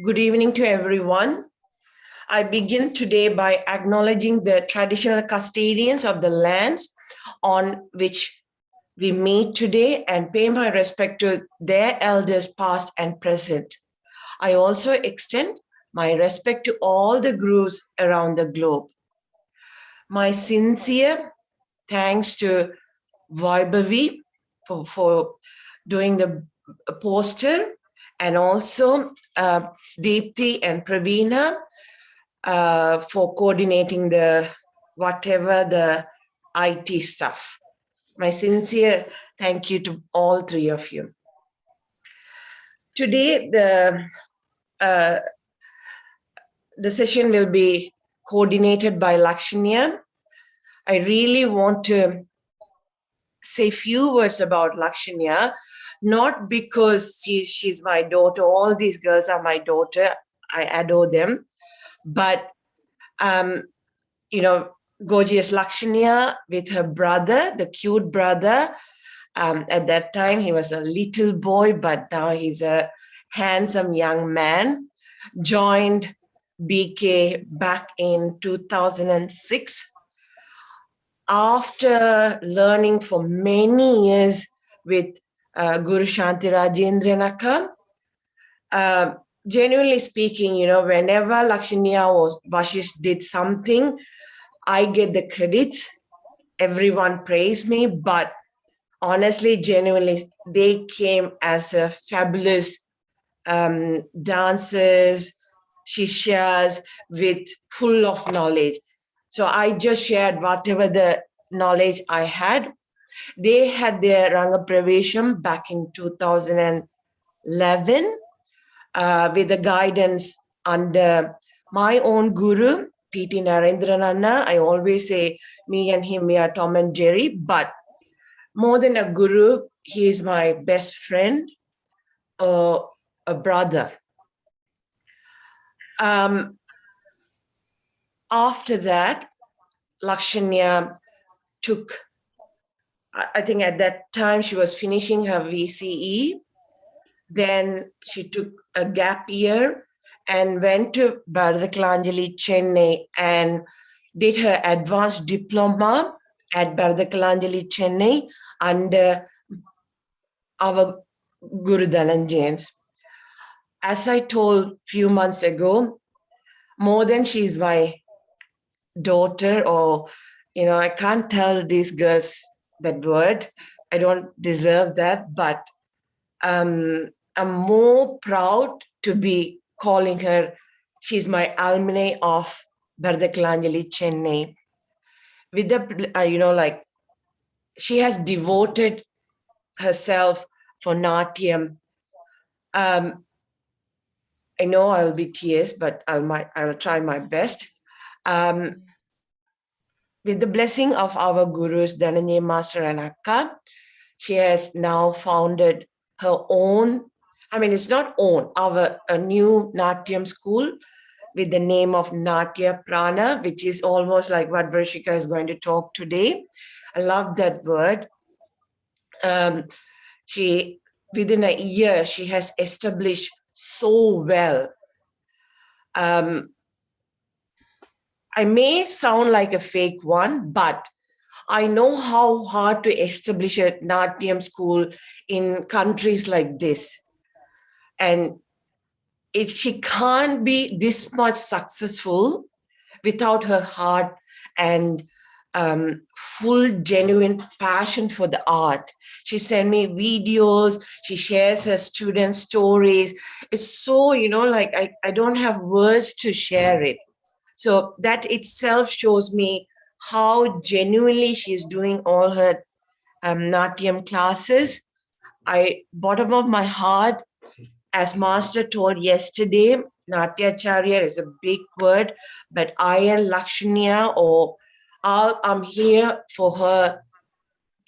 Good evening to everyone. I begin today by acknowledging the traditional custodians of the lands on which we meet today and pay my respect to their elders past and present. I also extend my respect to all the gurus around the globe. My sincere thanks to Vaibhavi for doing the poster, and also Deepthi and Pravina for coordinating the IT stuff. My sincere thank you to all three of you. Today, the session will be coordinated by Lakshmiya. I really want to say few words about Lakshmiya, not because she's my daughter. All these girls are my daughter. I adore them. But, gorgeous Lakshmiya with her brother, the cute brother. At that time, he was a little boy, but now he's a handsome young man. Joined BK back in 2006. After learning for many years with Guru Shanti Rajendranaka, genuinely speaking, whenever Lakshmiya or Vashish did something, I get the credits. Everyone praised me, but honestly, genuinely, they came as a fabulous dancers, shishyas with full of knowledge. So I just shared whatever the knowledge I had. They had their Ranga Pravesham back in 2011 with the guidance under my own guru, P.T. Narendrananna. I always say me and him, we are Tom and Jerry, but more than a guru, he is my best friend, a brother. After that, Lakshmiya took, I think at that time she was finishing her VCE. Then she took a gap year and went to Bharatakalanjali, Chennai, and did her advanced diploma at Bharatakalanjali, Chennai under our Guru Dhananjayans. As I told a few months ago, more than she's my daughter, or, I can't tell these girls that word. I don't deserve that, but I'm more proud to be calling her. She's my alumni of Bharatakalanjali, Chennai. With the, she has devoted herself for Natyam. I know I'll be tears, but I'll try my best. With the blessing of our gurus, Dhananjay Master and Akka, she has now founded her own, it's not own, a new Natyam school with the name of Natya Prana, which is almost like what Verushka is going to talk today. I love that word. She, within a year, she has established so well. I may sound like a fake one, but I know how hard to establish a Natyam school in countries like this. And she can't be this much successful without her heart and full, genuine passion for the art. She sent me videos. She shares her students' stories. It's so, I don't have words to share it. So that itself shows me how genuinely she's doing all her Natyam classes. Bottom of my heart, as Master told yesterday, Natyacharya is a big word, but I and Lakshmiya, I'm here for her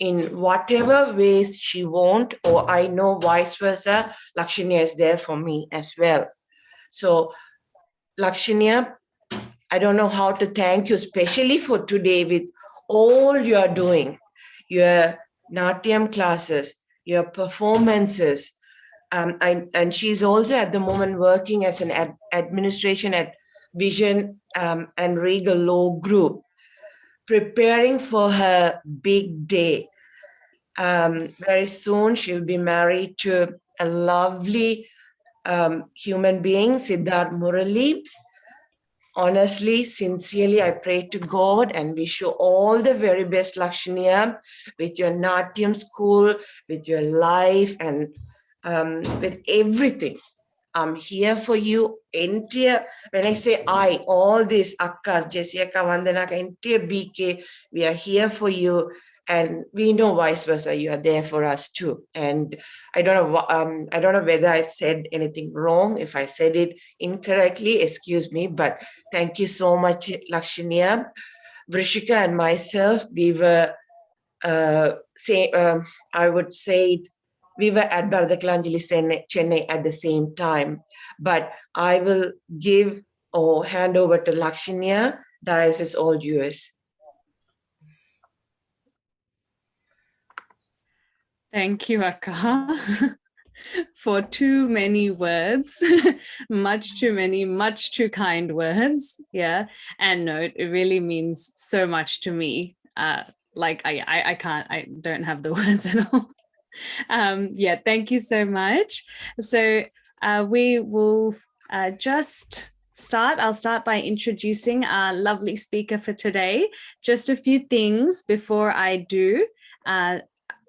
in whatever ways she wants, or I know vice versa, Lakshmiya is there for me as well. So Lakshmiya, I don't know how to thank you, especially for today with all you are doing, your Natyam classes, your performances, And she's also at the moment working as an administration at Vision and Regal Law Group, preparing for her big day. Very soon she'll be married to a lovely human being, Siddharth Murali. Honestly, sincerely, I pray to God and wish you all the very best, Lakshmiya, with your Natyam school, with your life, and with everything. I'm here for you. Entire, when I say I, all these Akkas, Jessica, Vandana, entire BK, we are here for you. And we know vice versa, you are there for us too. And I don't know whether I said anything wrong. If I said it incorrectly, excuse me. But thank you so much, Lakshmiya. Vrishika and myself, we were I would say we were at Bharatakalanjali Chennai at the same time. But I will give or hand over to Lakshmiya. Dias is all yours. Thank you, Akka, for too many words, much too many, much too kind words. Yeah. And no, it really means so much to me. Like I don't have the words at all. Yeah, thank you so much. So we will just start. I'll start by introducing our lovely speaker for today. Just a few things before I do.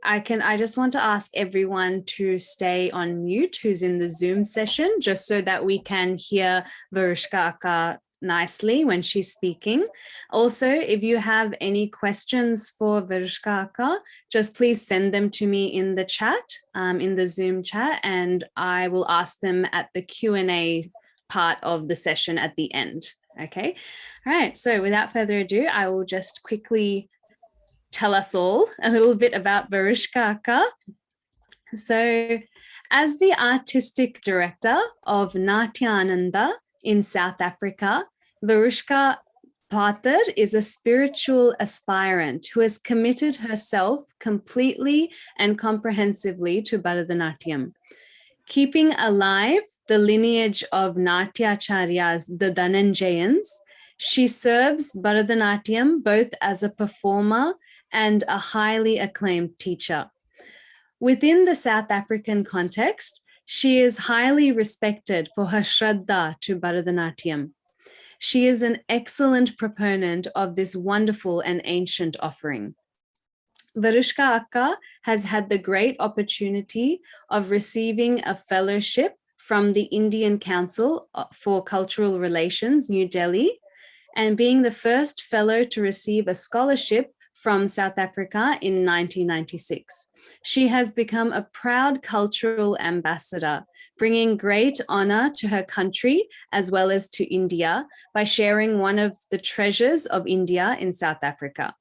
I just want to ask everyone to stay on mute who's in the Zoom session, just so that we can hear Verushka Akka nicely when she's speaking. Also, if you have any questions for Verushka Akka, just please send them to me in the chat, in the Zoom chat, and I will ask them at the Q&A part of the session at the end. Okay. All right. So without further ado, I will just quickly tell us all a little bit about Verushka Akka. So, as the artistic director of Natyananda in South Africa, Verushka Pather is a spiritual aspirant who has committed herself completely and comprehensively to Bharatanatyam. Keeping alive the lineage of Natyacharyas, the Dhananjayans, she serves Bharatanatyam both as a performer and a highly acclaimed teacher. Within the South African context, she is highly respected for her Shraddha to Bharatanatyam. She is an excellent proponent of this wonderful and ancient offering. Verushka Akka has had the great opportunity of receiving a fellowship from the Indian Council for Cultural Relations, New Delhi, and being the first fellow to receive a scholarship from South Africa in 1996. She has become a proud cultural ambassador, bringing great honor to her country as well as to India by sharing one of the treasures of India in South Africa.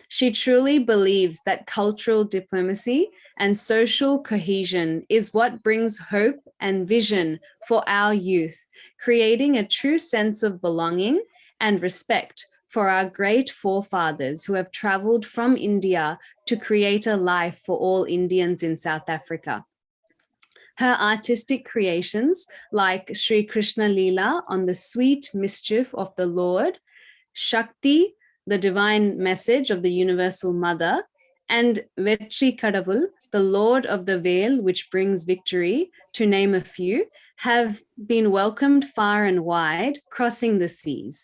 She truly believes that cultural diplomacy and social cohesion is what brings hope and vision for our youth, creating a true sense of belonging and respect for our great forefathers who have traveled from India to create a life for all Indians in South Africa. Her artistic creations, like Sri Krishna Leela on the sweet mischief of the Lord, Shakti, the divine message of the Universal Mother, and Vetri Kadavul, the Lord of the Veil, which brings victory, to name a few, have been welcomed far and wide, crossing the seas.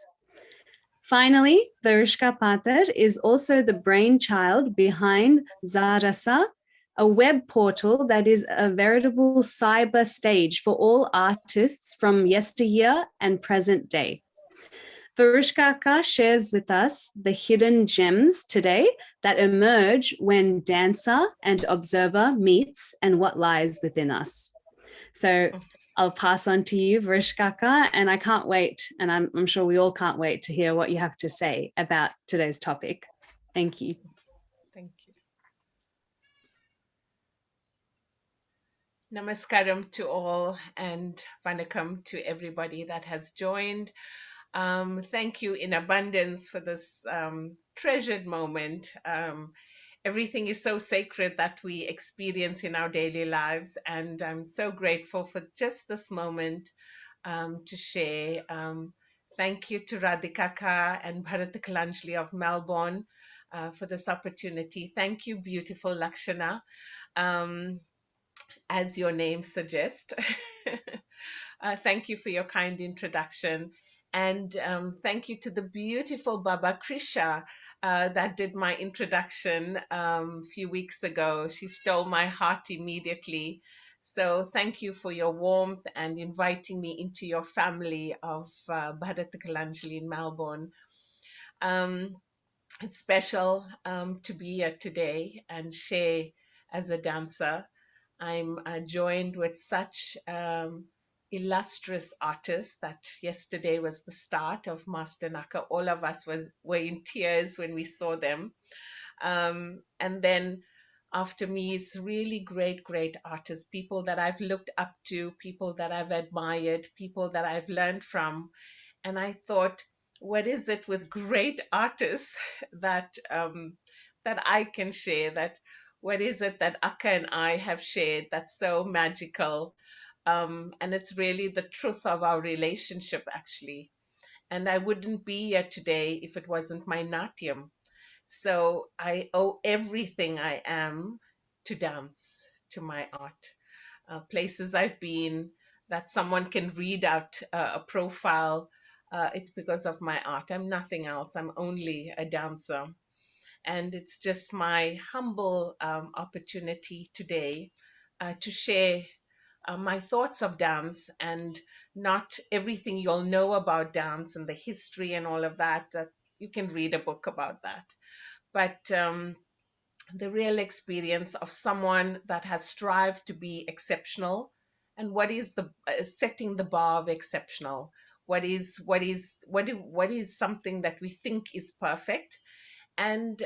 Finally, Verushka Pather is also the brainchild behind Zarasa, a web portal that is a veritable cyber stage for all artists from yesteryear and present day. Verushka Akka shares with us the hidden gems today that emerge when dancer and observer meets and what lies within us. So I'll pass on to you, Verushka Akka, and I can't wait, and I'm sure we all can't wait to hear what you have to say about today's topic. Thank you. Thank you. Namaskaram to all and Vanakam to everybody that has joined. Thank you in abundance for this treasured moment. everything is so sacred that we experience in our daily lives. And I'm so grateful for just this moment to share. Thank you to Radhikaka and Bharata Kalanjali of Melbourne for this opportunity. Thank you, beautiful Lakshana, um, as your name suggests. Thank you for your kind introduction. And thank you to the beautiful Baba Krisha that did my introduction a few weeks ago. She stole my heart immediately. So thank you for your warmth and inviting me into your family of Bharata Kalanjali in Melbourne. Um, it's special to be here today and share as a dancer. I'm joined with such illustrious artists that yesterday was the start of Master Naka. All of us were in tears when we saw them. And then after me is really great, great artists, people that I've looked up to, people that I've admired, people that I've learned from. And I thought, what is it with great artists that that I can share? That what is it that Akka and I have shared that's so magical? And it's really the truth of our relationship, actually. And I wouldn't be here today if it wasn't my Natyam. So I owe everything I am to dance, to my art. Places I've been that someone can read out a profile, it's because of my art. I'm nothing else. I'm only a dancer. And it's just my humble opportunity today to share my thoughts of dance, and not everything you'll know about dance and the history and all of that, that you can read a book about that. But the real experience of someone that has strived to be exceptional, and what is the setting the bar of exceptional, what is something that we think is perfect, and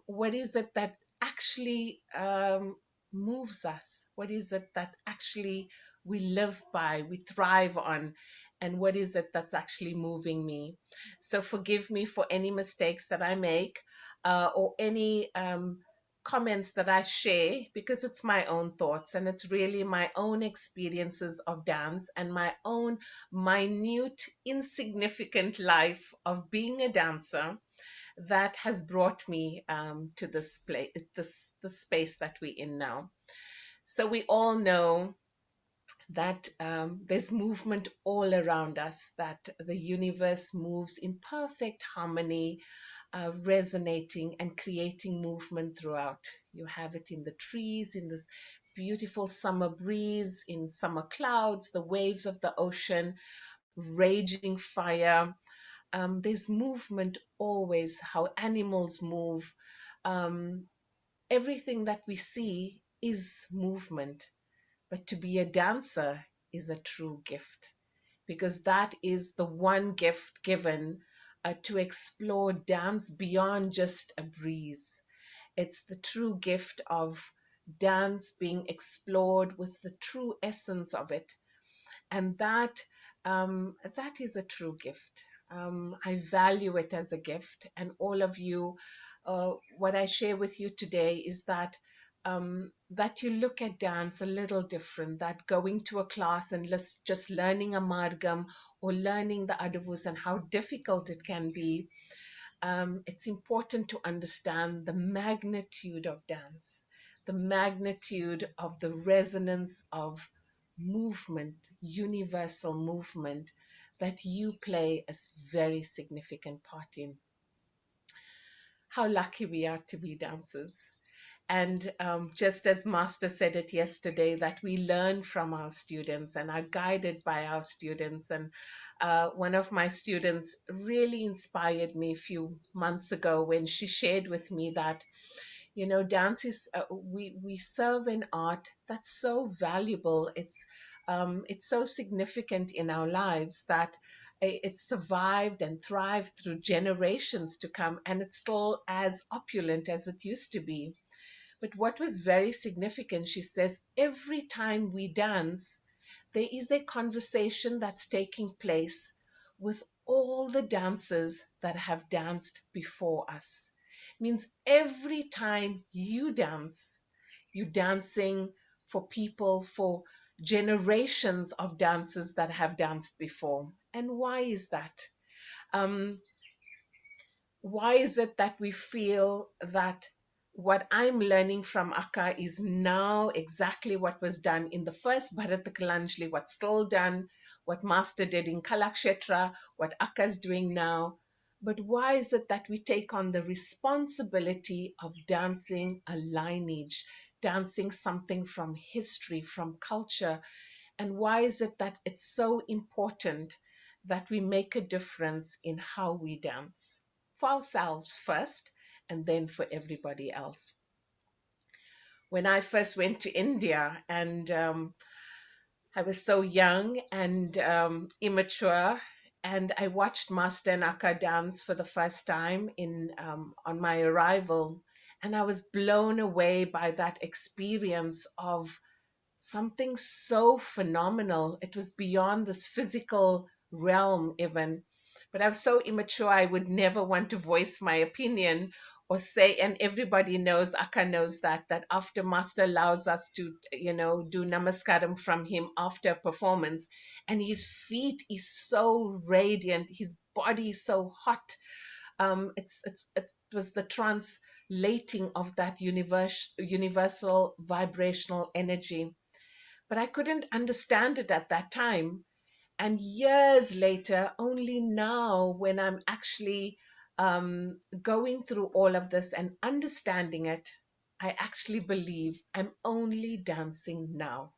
what is it that actually moves us, what is it that actually we live by, we thrive on, and what is it that's actually moving me. So forgive me for any mistakes that I make, or any comments that I share, because it's my own thoughts and it's really my own experiences of dance and my own minute, insignificant life of being a dancer that has brought me to this place, this space that we're in now. So we all know that there's movement all around us, that the universe moves in perfect harmony, resonating and creating movement throughout. You have it in the trees, in this beautiful summer breeze, in summer clouds, the waves of the ocean, raging fire. There's movement always, how animals move. Um, Everything that we see is movement. But to be a dancer is a true gift, because that is the one gift given to explore dance beyond just a breeze. It's the true gift of dance being explored with the true essence of it, and that is a true gift. I value it as a gift, and all of you, what I share with you today is that that you look at dance a little different. That going to a class and just learning a margam or learning the adavus and how difficult it can be, it's important to understand the magnitude of dance, the magnitude of the resonance of movement, universal movement that you play a very significant part in. How lucky we are to be dancers. And just as Master said it yesterday, that we learn from our students and are guided by our students. And one of my students really inspired me a few months ago when she shared with me that, you know, dance is, we serve an art that's so valuable. It's so significant in our lives that it's survived and thrived through generations to come, and it's still as opulent as it used to be. But what was very significant, she says, every time we dance, there is a conversation that's taking place with all the dancers that have danced before us. Means every time you dance, you're dancing for people, for generations of dancers that have danced before. And why is that? Um, why is it that we feel that what I'm learning from Akka is now exactly what was done in the first Bharat Kalanjali, what's still done, what Master did in Kalakshetra, what Akka is doing now? But why is it that we take on the responsibility of dancing a lineage, dancing something from history, from culture? And why is it that it's so important that we make a difference in how we dance? For ourselves first, and then for everybody else. When I first went to India, and I was so young and immature, and I watched Master and Akka dance for the first time in on my arrival, and I was blown away by that experience of something so phenomenal. It was beyond this physical realm, even. But I was so immature, I would never want to voice my opinion or say, and everybody knows, Akka knows that after Master allows us to, do namaskaram from him after performance, and his feet is so radiant, his body is so hot. It was the translating of that universal vibrational energy, but I couldn't understand it at that time. And years later, only now, when I'm actually going through all of this and understanding it, I actually believe I'm only dancing now.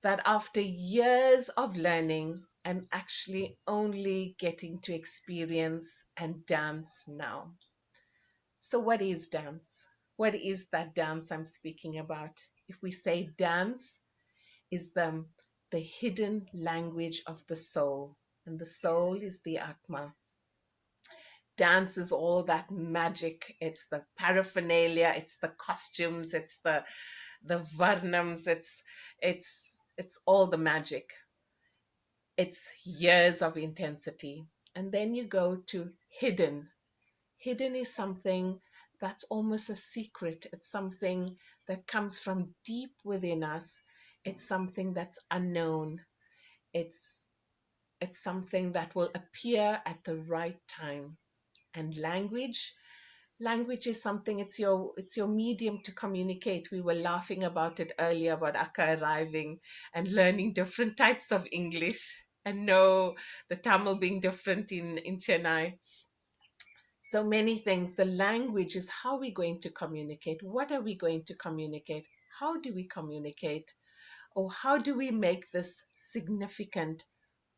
That after years of learning, I'm actually only getting to experience and dance now. So, what is dance? What is that dance I'm speaking about? If we say dance, is the hidden language of the soul, and the soul is the Atma. Dance is all that magic. It's the paraphernalia, it's the costumes, it's the varnams, it's all the magic. It's years of intensity. And then you go to hidden. Hidden is something that's almost a secret. It's something that comes from deep within us. It's something that's unknown. It's it's something that will appear at the right time. And language is something, it's your medium to communicate. We were laughing about it earlier, about Akka arriving and learning different types of English, and no, the Tamil being different in Chennai. So many things. The language is how we're going to communicate. What are we going to communicate? How do we communicate? Or how do we make this significant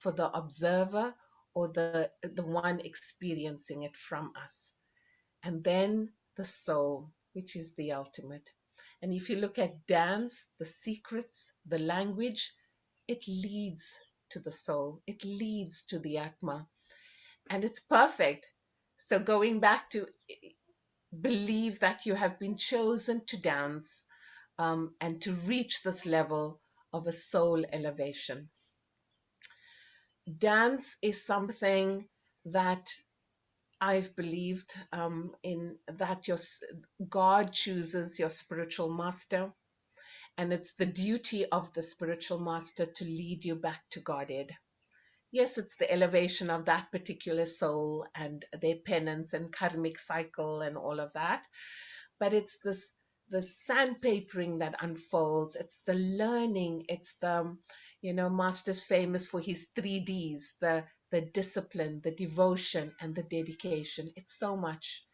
for the observer or the one experiencing it from us? And then the soul, which is the ultimate. And if you look at dance, the secrets, the language, it leads to the soul, it leads to the Atma, and it's perfect. So going back to believe that you have been chosen to dance, and to reach this level of a soul elevation. Dance is something that I've believed in, that God chooses your spiritual master, and it's the duty of the spiritual master to lead you back to Godhead. Yes, it's the elevation of that particular soul and their penance and karmic cycle and all of that, but it's this the sandpapering that unfolds. It's the learning. It's the, Master's famous for his 3Ds, the discipline, the devotion, and the dedication. It's so much.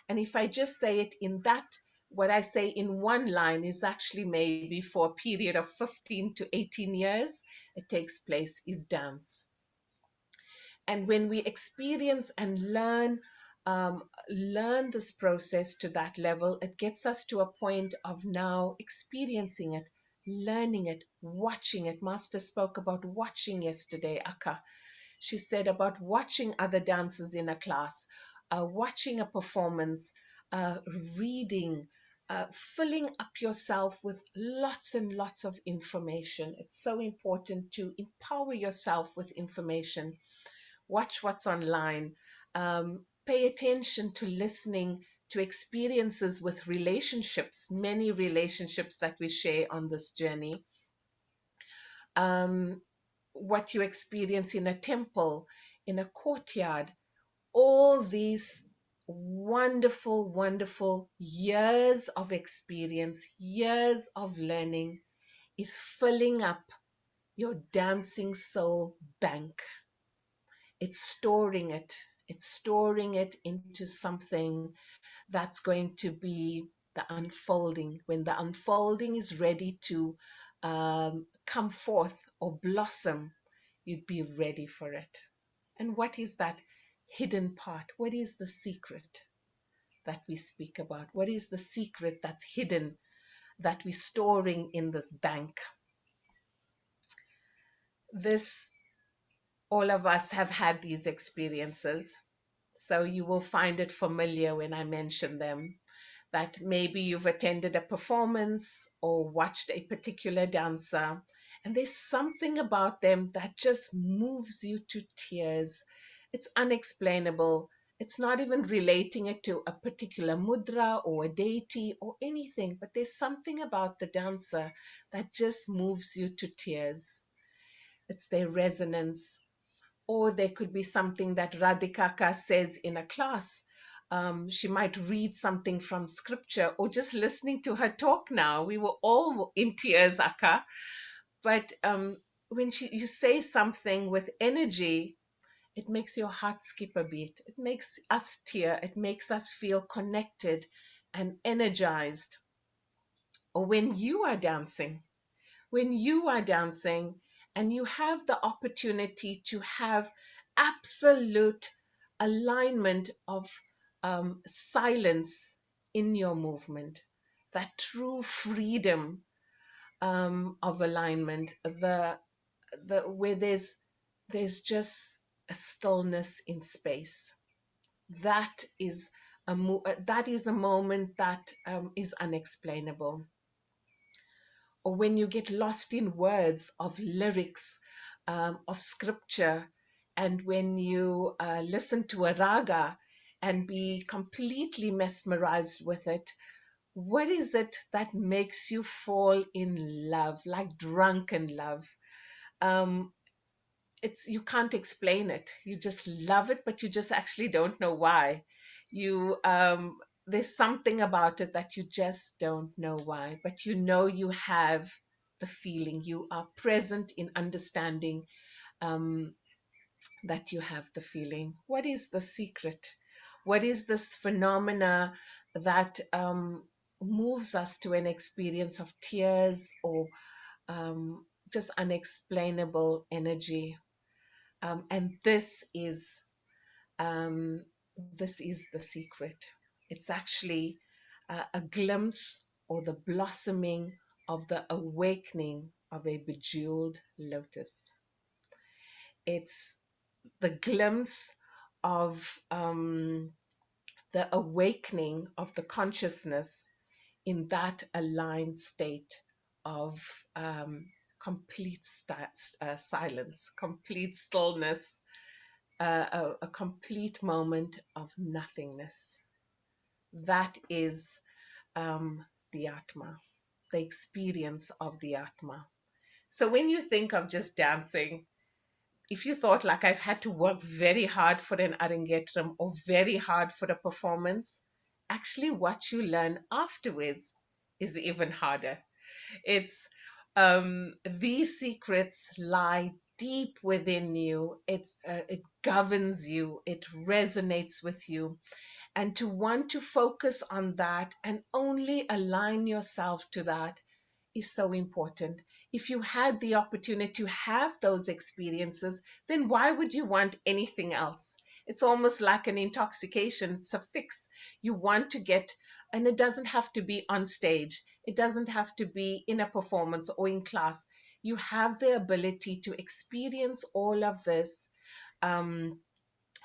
And if I just say it in that, what I say in one line is actually maybe for a period of 15 to 18 years, it takes place, is dance. And when we experience and learn this process to that level, it gets us to a point of now experiencing it, learning it, watching it. Master spoke about watching yesterday, Akka. She said about watching other dancers in a class, watching a performance, uh, reading, filling up yourself with lots and lots of information. It's so important to empower yourself with information. Watch what's online, pay attention to listening to experiences with relationships, many relationships that we share on this journey, what you experience in a temple, in a courtyard, all these wonderful, wonderful years of experience, years of learning is filling up your dancing soul bank. It's storing it. It's storing it into something that's going to be the unfolding. When the unfolding is ready to come forth or blossom, you'd be ready for it. And what is that hidden part? What is the secret that we speak about? What is the secret that's hidden that we're storing in this bank? This, all of us have had these experiences, so you will find it familiar when I mention them. That maybe you've attended a performance or watched a particular dancer, and there's something about them that just moves you to tears. It's unexplainable. It's not even relating it to a particular mudra or a deity or anything, but there's something about the dancer that just moves you to tears. It's their resonance. Or there could be something that Radhikaka says in a class. She might read something from scripture, or just listening to her talk now. We were all in tears, Akka. But when you say something with energy, it makes your heart skip a beat. It makes us tear. It makes us feel connected and energized. Or when you are dancing and you have the opportunity to have absolute alignment of silence in your movement, that true freedom of alignment, where there's just a stillness in space. That is that is a moment that is unexplainable. Or when you get lost in words of lyrics, of scripture, and when you listen to a raga and be completely mesmerized with it, what is it that makes you fall in love, like drunken love? Um, you can't explain it. You just love it, but you just actually don't know why. You There's something about it that you just don't know why, but you know you have the feeling. You are present in understanding um, that you have the feeling. What is the secret? What is this phenomena that moves us to an experience of tears or just unexplainable energy? And um, this is the secret. It's actually a glimpse or the blossoming of the awakening of a bejeweled lotus. It's the glimpse of the awakening of the consciousness in that aligned state of complete silence, complete stillness, a complete moment of nothingness. That is the Atma, the experience of the Atma. So when you think of just dancing, if you thought like I've had to work very hard for an arangetram or very hard for a performance, actually what you learn afterwards is even harder. It's these secrets lie deep within you. It governs you. It resonates with you, and to want to focus on that and only align yourself to that is so important. If you had the opportunity to have those experiences, then why would you want anything else? It's almost like an intoxication. It's a fix. You want to get, and it doesn't have to be on stage. It doesn't have to be in a performance or in class. You have the ability to experience all of this um,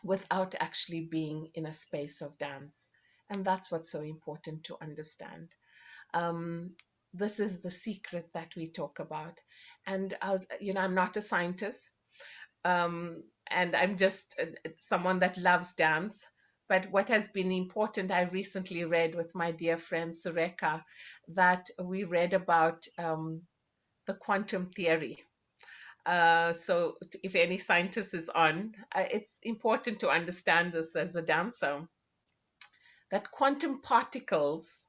without actually being in a space of dance. And that's what's so important to understand. Um, this is the secret that we talk about. And I'm not a scientist, and I'm just someone that loves dance. But what has been important, I recently read with my dear friend Sureka, that we read about the quantum theory. So if any scientist is on, it's important to understand this as a dancer, that quantum particles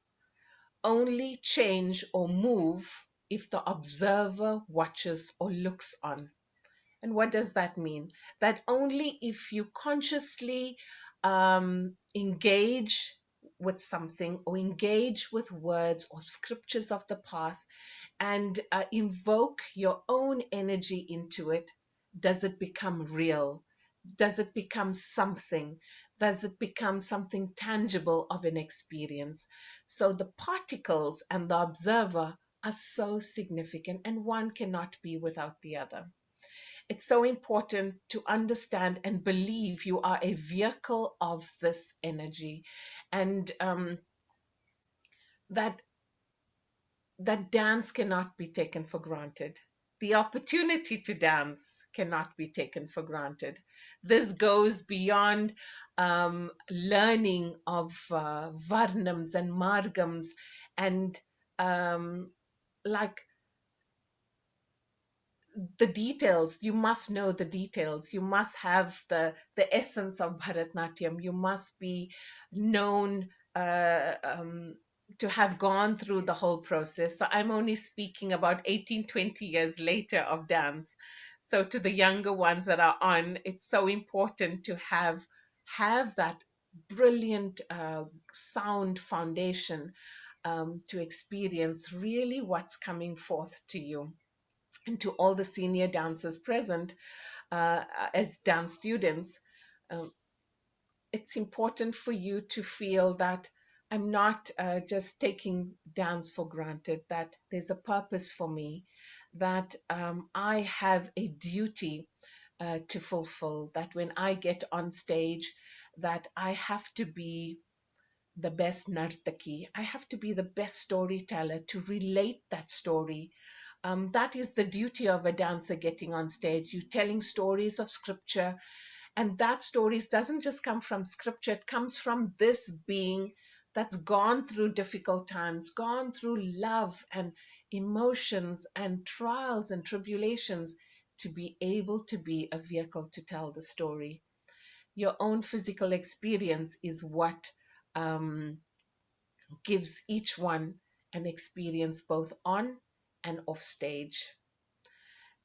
only change or move if the observer watches or looks on. And what does that mean? That only if you consciously engage with something or engage with words or scriptures of the past and invoke your own energy into it, does it become real? Does it become something? Does it become something tangible of an experience? So the particles and the observer are so significant, and one cannot be without the other. It's so important to understand and believe you are a vehicle of this energy, and that dance cannot be taken for granted. The opportunity to dance cannot be taken for granted. This goes beyond learning of varnams and margams and like the details. You must know the details. You must have the essence of Bharatnatyam. You must be known to have gone through the whole process. So I'm only speaking about 18, 20 years later of dance. So to the younger ones that are on, it's so important to have that brilliant sound foundation to experience really what's coming forth to you. And to all the senior dancers present as dance students, um, it's important for you to feel that I'm not just taking dance for granted, that there's a purpose for me, that I have a duty to fulfill, that when I get on stage, that I have to be the best nartaki. I have to be the best storyteller to relate that story. That is the duty of a dancer getting on stage. You telling stories of scripture, and that stories doesn't just come from scripture, it comes from this being that's gone through difficult times, gone through love and emotions and trials and tribulations to be able to be a vehicle to tell the story. Your own physical experience is what um, gives each one an experience both on and off stage.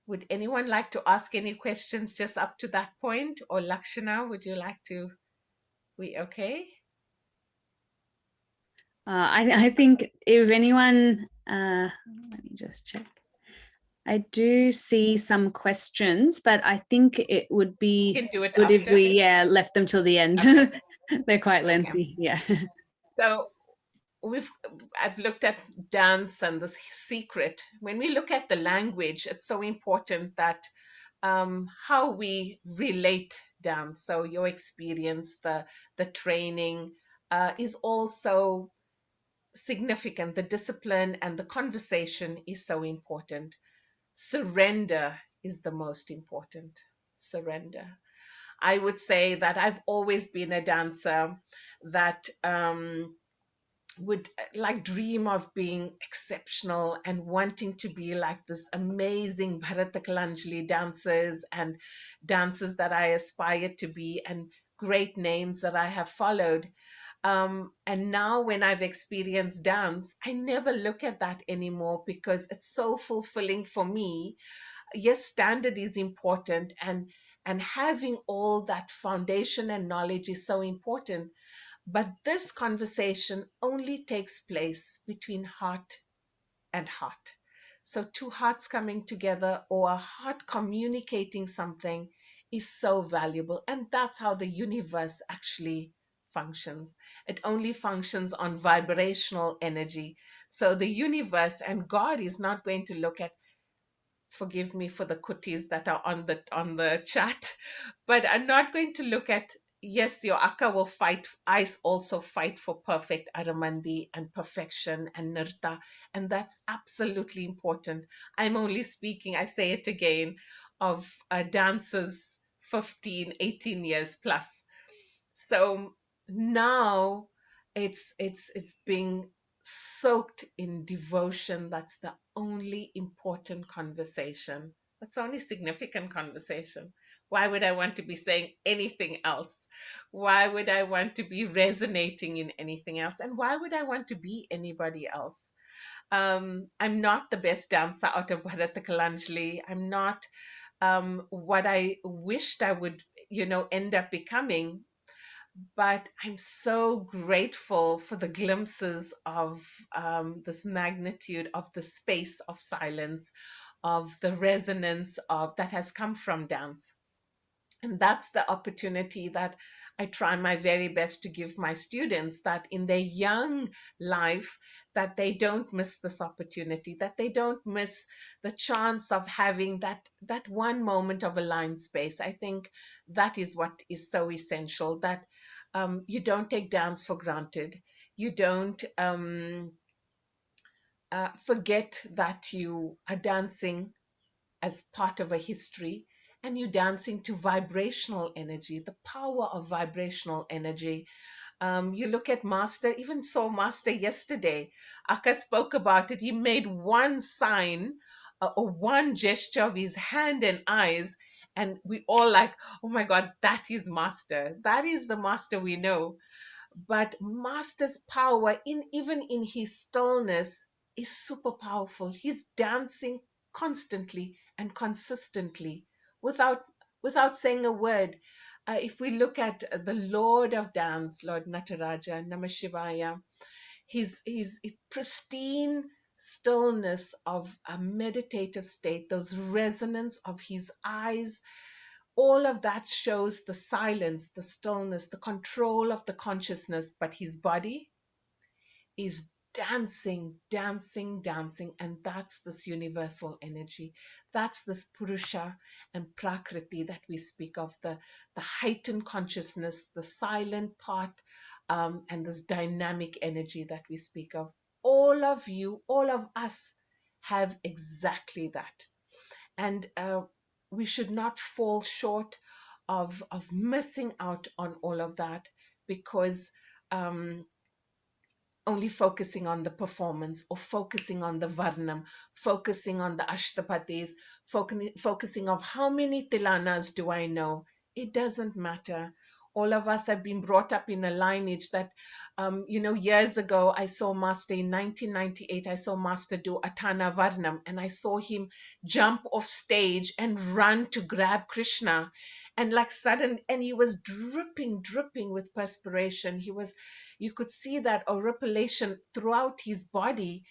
Would anyone like to ask any questions just up to that point? Or Lakshana, would you like to? We okay? I think if anyone, let me just check. I do see some questions, but I think it would We be can do it good if after. we left them till the end. Okay. They're quite Okay. lengthy. Yeah. So I've looked at dance and the secret. When we look at the language, it's so important that how we relate dance. So your experience, the training is also significant. The discipline and the conversation is so important. Surrender is the most important. Surrender. I would say that I've always been a dancer that would like dream of being exceptional and wanting to be like this amazing Bharatakalanjali dancers and dancers that I aspired to be and great names that I have followed. And now when I've experienced dance, I never look at that anymore because it's so fulfilling for me. Yes, standard is important, and having all that foundation and knowledge is so important, but this conversation only takes place between heart and heart. So, two hearts coming together or a heart communicating something is so valuable. And that's how the universe actually functions. It only functions on vibrational energy. So, the universe and God is not going to look at, forgive me for the kutis that are on the chat, but I'm not going to look at, yes, your akka will fight. I also fight for perfect aramandi and perfection and nirta, and that's absolutely important. I'm only speaking, I say it again, of dancers 15, 18 years plus. So now it's being soaked in devotion. That's the only important conversation. That's the only significant conversation. Why would I want to be saying anything else? Why would I want to be resonating in anything else? And why would I want to be anybody else? I'm not the best dancer out of Bharata Kalanjali. I'm not what I wished I would, end up becoming. But I'm so grateful for the glimpses of this magnitude of the space of silence, of the resonance of that has come from dance. And that's the opportunity that I try my very best to give my students, that in their young life, that they don't miss this opportunity, that they don't miss the chance of having that one moment of aligned space. I think that is what is so essential, that you don't take dance for granted. You don't forget that you are dancing as part of a history, and you dancing to vibrational energy, the power of vibrational energy. You look at Master, even saw Master yesterday. Akka spoke about it. He made one sign or one gesture of his hand and eyes, and we all like, oh my God, that is Master. That is the Master we know. But Master's power, in even in his stillness, is super powerful. He's dancing constantly and consistently without saying a word. If we look at the Lord of Dance, Lord Nataraja, Namashivaya, his pristine stillness of a meditative state, those resonance of his eyes, all of that shows the silence, the stillness, the control of the consciousness, but his body is dancing, dancing, dancing. And that's this universal energy. That's this Purusha and Prakriti that we speak of, the heightened consciousness, the silent part, and this dynamic energy that we speak of. All of you, all of us have exactly that. And we should not fall short of missing out on all of that, because um, only focusing on the performance or focusing on the varnam, focusing on the ashtapatis, focusing of how many tilanas do I know. It doesn't matter. All of us have been brought up in a lineage that, years ago, I saw Master in 1998, I saw Master do Atana Varnam, and I saw him jump off stage and run to grab Krishna. And like sudden, and he was dripping, dripping with perspiration. You could see that auripulation throughout his body,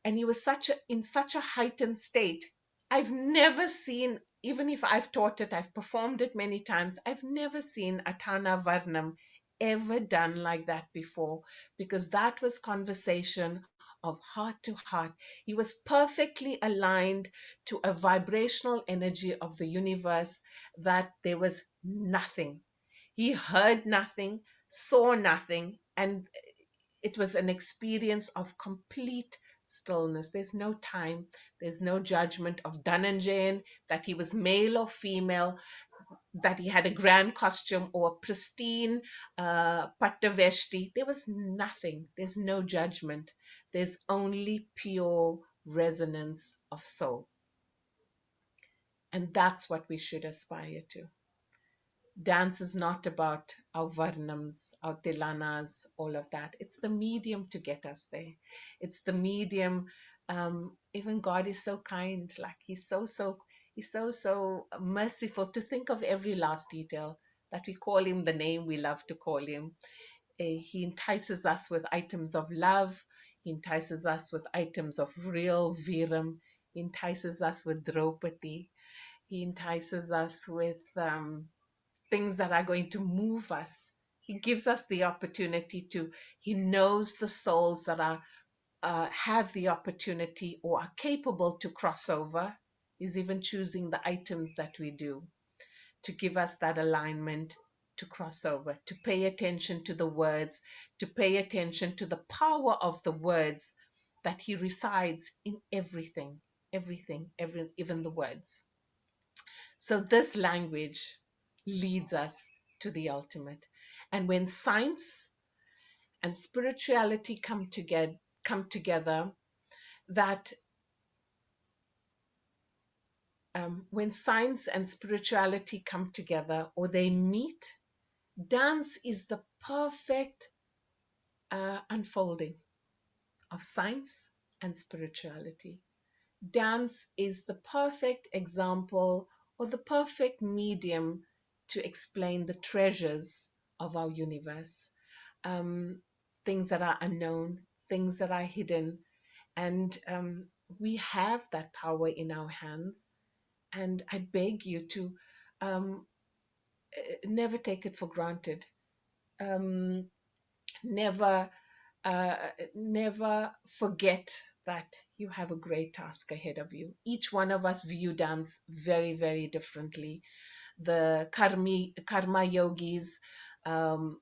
and he was in such a heightened state. I've never seen, even if I've taught it, I've performed it many times, I've never seen Atana Varnam ever done like that before, because that was conversation of heart to heart. He was perfectly aligned to a vibrational energy of the universe, that there was nothing. He heard nothing, saw nothing, and it was an experience of complete stillness. There's no time, there's no judgment of Dhananjayan, that he was male or female, that he had a grand costume or a pristine pattaveshti. There was nothing. There's no judgment. There's only pure resonance of soul. And that's what we should aspire to. Dance is not about our varnams, our tilanas, all of that. It's the medium to get us there. It's the medium. Even God is so kind. Like he's so merciful to think of every last detail, that we call him the name we love to call him. He entices us with items of love. He entices us with items of real viram. He entices us with Draupadi. He entices us with things that are going to move us. He gives us the opportunity to, he knows the souls that are have the opportunity or are capable to cross over. He's even choosing the items that we do to give us that alignment to cross over, to pay attention to the words, to pay attention to the power of the words, that he resides in everything, even the words. So this language leads us to the ultimate. And when science and spirituality come together, that when science and spirituality come together, or they meet, dance is the perfect unfolding of science and spirituality. Dance is the perfect example or the perfect medium to explain the treasures of our universe, um, things that are unknown, things that are hidden. And we have that power in our hands. And I beg you to um, never take it for granted. Um, never uh, never forget that you have a great task ahead of you. Each one of us view dance very, very differently. The karma yogis, um,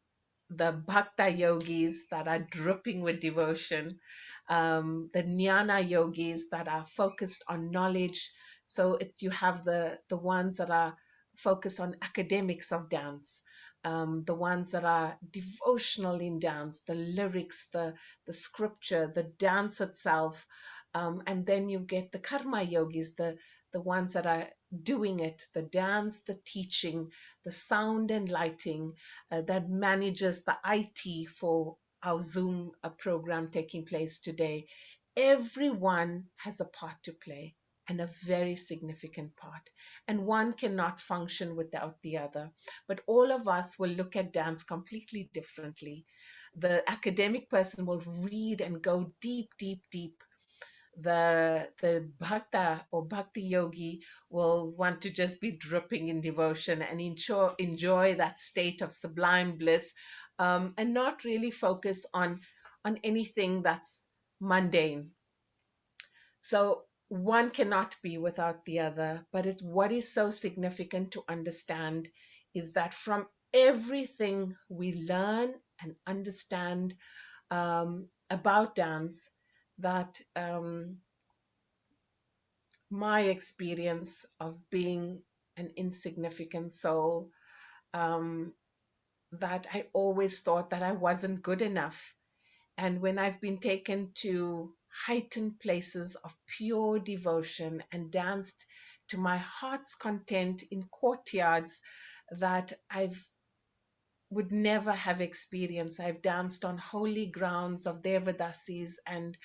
the bhakta yogis that are dripping with devotion, the jnana yogis that are focused on knowledge. So you have the ones that are focused on academics of dance, the ones that are devotional in dance, the lyrics, the scripture, the dance itself. And then you get the karma yogis, the ones that are doing it, the dance, the teaching, the sound and lighting, that manages the IT for our Zoom program taking place today. Everyone has a part to play, and a very significant part. And one cannot function without the other. But all of us will look at dance completely differently. The academic person will read and go deep, deep, deep. The bhakta or bhakti yogi will want to just be dripping in devotion and enjoy that state of sublime bliss, and not really focus on anything that's mundane. So one cannot be without the other. But what is so significant to understand is that from everything we learn and understand about dance, that my experience of being an insignificant soul, um, that I always thought that I wasn't good enough. And when I've been taken to heightened places of pure devotion and danced to my heart's content in courtyards that I've would never have experienced. I've danced on holy grounds of Devadasis, and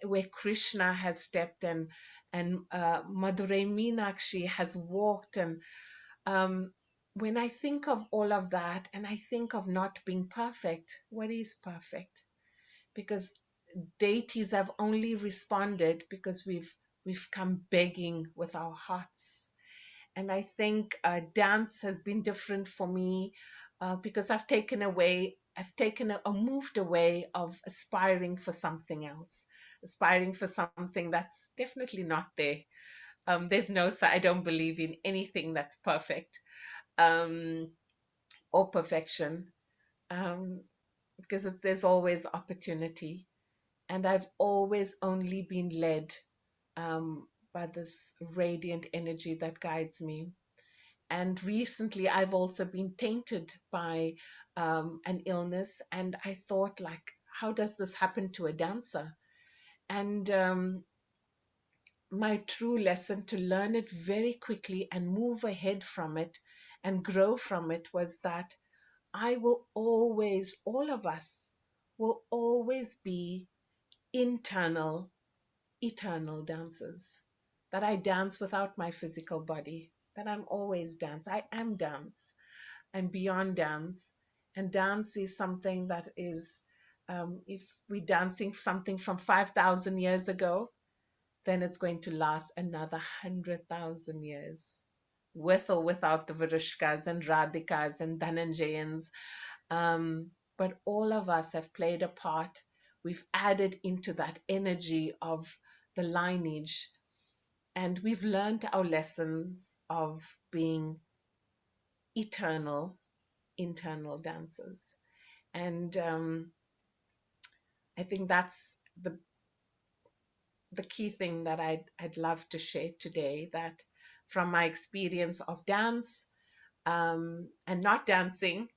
where Krishna has stepped, and Madurai Meenakshi has walked. And um, when I think of all of that, and I think of not being perfect, what is perfect? Because deities have only responded because we've come begging with our hearts. And I think dance has been different for me, because I've taken or moved away of aspiring for something else, aspiring for something that's definitely not there. I don't believe in anything that's perfect, um, or perfection, um, because there's always opportunity. And I've always only been led by this radiant energy that guides me. And recently, I've also been tainted by an illness, and I thought, like, how does this happen to a dancer? And my true lesson to learn it very quickly and move ahead from it and grow from it was that all of us will always be internal, eternal dancers. That I dance without my physical body, that I'm always dance. I am dance. I'm beyond dance. And dance is something that is, if we're dancing something from 5,000 years ago, then it's going to last another 100,000 years, with or without the Verushkas and Radhikas and Dhananjayans. But all of us have played a part. We've added into that energy of the lineage, and we've learned our lessons of being eternal, internal dancers. And I think that's the key thing that I'd love to share today, that from my experience of dance, and not dancing,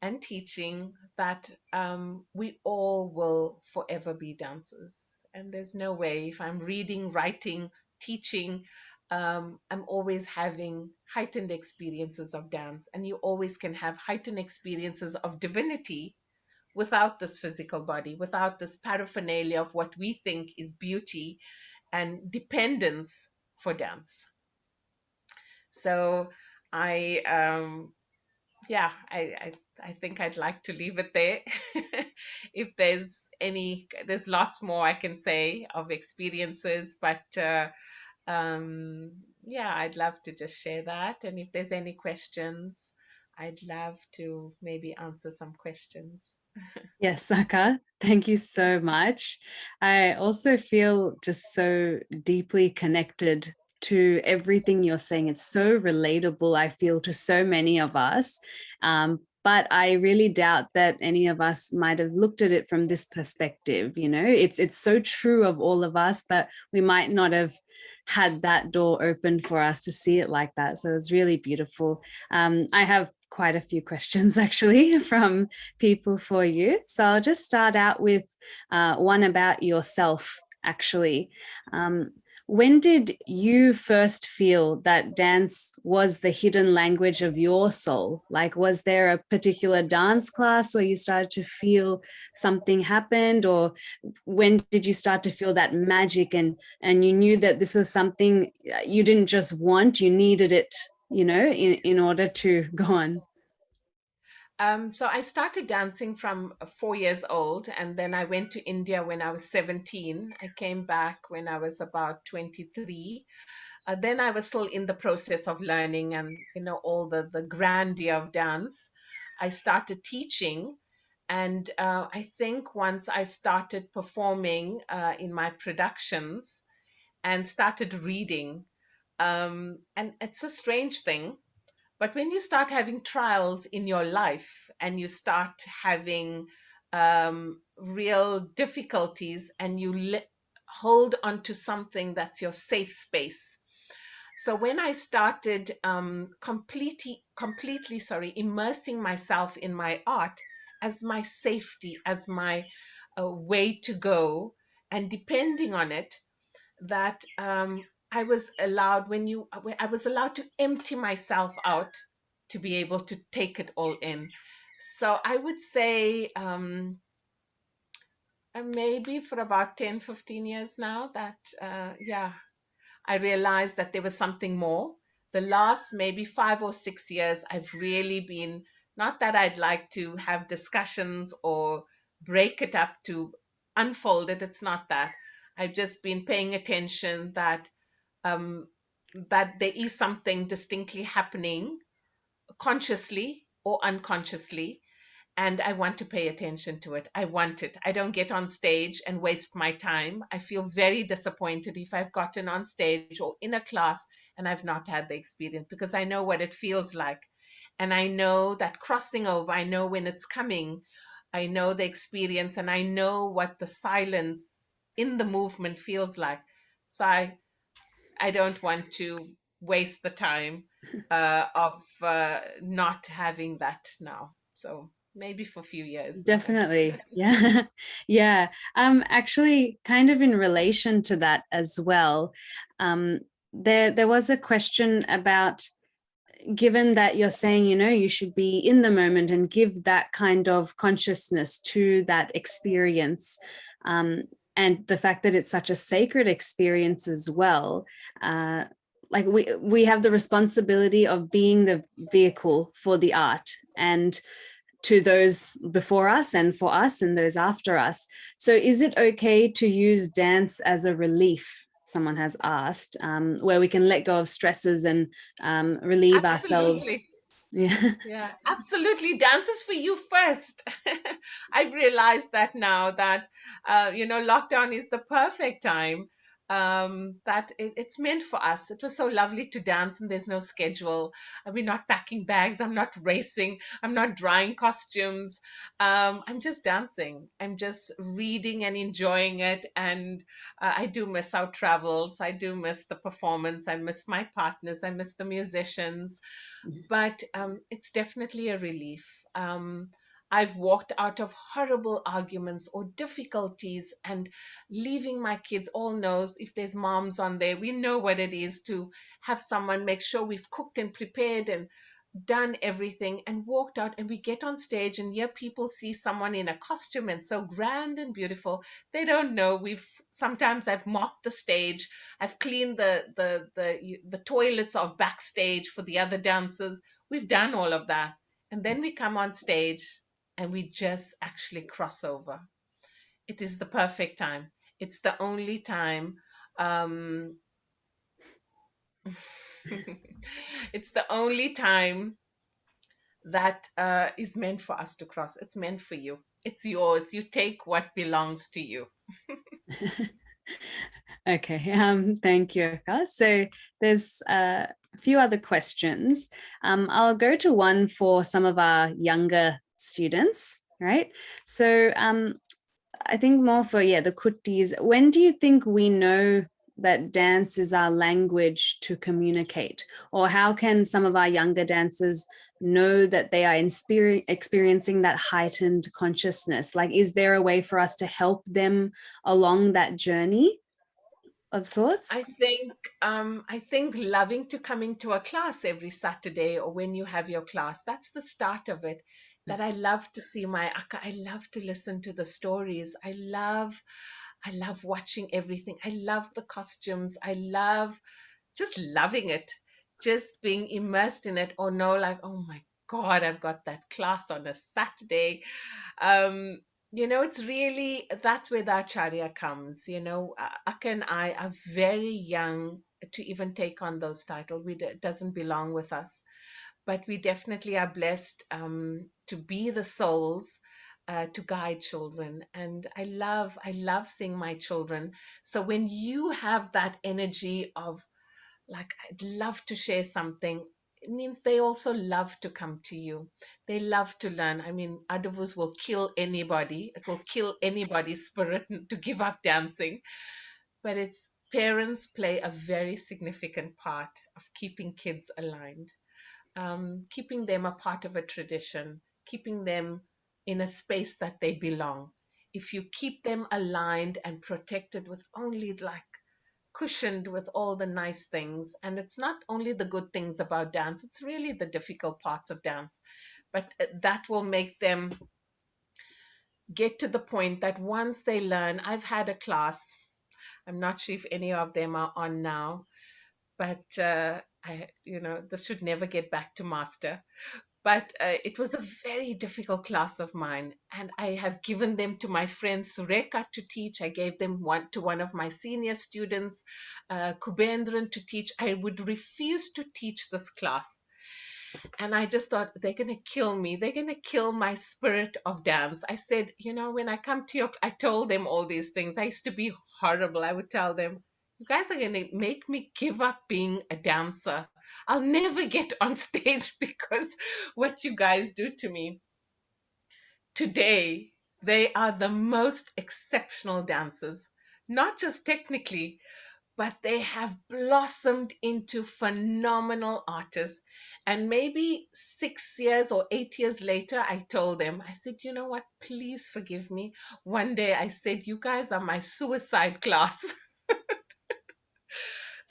and teaching that we all will forever be dancers. And there's no way, if I'm reading, writing, teaching, I'm always having heightened experiences of dance. And you always can have heightened experiences of divinity without this physical body, without this paraphernalia of what we think is beauty and dependence for dance. So I yeah, I think I'd like to leave it there. If there's lots more I can say of experiences, but yeah, I'd love to just share that. And if there's any questions, I'd love to maybe answer some questions. Yes, Saka, thank you so much. I also feel just so deeply connected to everything you're saying. It's so relatable, I feel, to so many of us. But I really doubt that any of us might have looked at it from this perspective. You know, it's so true of all of us, but we might not have had that door open for us to see it like that. So it's really beautiful. I have quite a few questions actually from people for you. So I'll just start out with one about yourself, actually. When did you first feel that dance was the hidden language of your soul? Like, was there a particular dance class where you started to feel something happened? Or when did you start to feel that magic and you knew that this was something you didn't just want, you needed it, you know, in order to go on? So I started dancing from 4 years old, and then I went to India when I was 17. I came back when I was about 23. Then I was still in the process of learning and, you know, all the grandeur of dance. I started teaching, and I think once I started performing in my productions and started reading, and it's a strange thing, but when you start having trials in your life and you start having real difficulties and you hold on to something that's your safe space. So when I started completely, sorry, immersing myself in my art as my safety, as my way to go, and depending on it, that I was allowed I was allowed to empty myself out to be able to take it all in. So I would say maybe for about 10, 15 years now that yeah, I realized that there was something more. The last maybe 5 or 6 years, I've really been, not that I'd like to have discussions or break it up to unfold it, it's not that. I've just been paying attention um, that there is something distinctly happening consciously or unconsciously, and I want to pay attention to it. I want it. I don't get on stage and waste my time. I feel very disappointed if I've gotten on stage or in a class and I've not had the experience, because I know what it feels like. And I know that crossing over, I know when it's coming, I know the experience, and I know what the silence in the movement feels like. So I don't want to waste the time of not having that now. So maybe for a few years now. Definitely. Yeah. Yeah. Actually, kind of in relation to that as well, there was a question about, given that you're saying, you know, you should be in the moment and give that kind of consciousness to that experience, and the fact that it's such a sacred experience as well. Like we have the responsibility of being the vehicle for the art, and to those before us and for us and those after us. So is it okay to use dance as a relief? Someone has asked, where we can let go of stresses and relieve ourselves. Absolutely. Yeah. Yeah, absolutely. Dance is for you first. I've realized that now that, you know, lockdown is the perfect time. that it's meant for us. It was so lovely to dance, and there's no schedule. We're not packing bags. I'm not racing. I'm not drying costumes. I'm just dancing. I'm just reading and enjoying it. And I do miss our travels. I do miss the performance. I miss my partners. I miss the musicians. But it's definitely a relief. I've walked out of horrible arguments or difficulties, and leaving my kids, all knows, if there's moms on there, we know what it is to have someone make sure we've cooked and prepared and done everything and walked out, and we get on stage and here people see someone in a costume and so grand and beautiful. They don't know we've sometimes I've mopped the stage, I've cleaned the toilets of backstage for the other dancers. We've done all of that, and then we come on stage and we just actually cross over. It is the perfect time. It's the only time. um it's the only time that is meant for us to cross. It's meant for you. It's yours. You take what belongs to you. Okay, thank you, Eka. So there's a few other questions. I'll go to one for some of our younger students, right? So I think more for, the Kuttis. When do you think we know that dance is our language to communicate? Or how can some of our younger dancers know that they are experiencing that heightened consciousness? Like, is there a way for us to help them along that journey of sorts? I think loving to come into a class every Saturday or when you have your class, that's the start of it. That I love to see my akka. I love to listen to the stories. I love watching everything. I love the costumes. I love just loving it, just being immersed in it. Or no, like, oh my God, I've got that class on a Saturday. Um, it's really, that's where the Acharya comes. Akka and I are very young to even take on those titles. It doesn't belong with us, but we definitely are blessed to be the souls to guide children. And I love seeing my children. So when you have that energy of, like, I'd love to share something, it means they also love to come to you. They love to learn. I mean, Adavus will kill anybody. It will kill anybody's spirit to give up dancing. But it's parents play a very significant part of keeping kids aligned, keeping them a part of a tradition, keeping them in a space that they belong. If you keep them aligned and protected with only, like, cushioned with all the nice things. And it's not only the good things about dance, it's really the difficult parts of dance. But that will make them get to the point that once they learn, I've had a class, I'm not sure if any of them are on now, but this should never get back to master. But it was a very difficult class of mine, and I have given them to my friend Sureka to teach. I gave them one to one of my senior students, Kubendran, to teach. I would refuse to teach this class, and I just thought, they're going to kill me. They're going to kill my spirit of dance. I said, when I come to I told them all these things. I used to be horrible. I would tell them, you guys are going to make me give up being a dancer. I'll never get on stage because what you guys do to me. Today, they are the most exceptional dancers, not just technically, but they have blossomed into phenomenal artists. And maybe 6 years or 8 years later, I told them, I said, you know what, please forgive me. One day I said, you guys are my suicide class.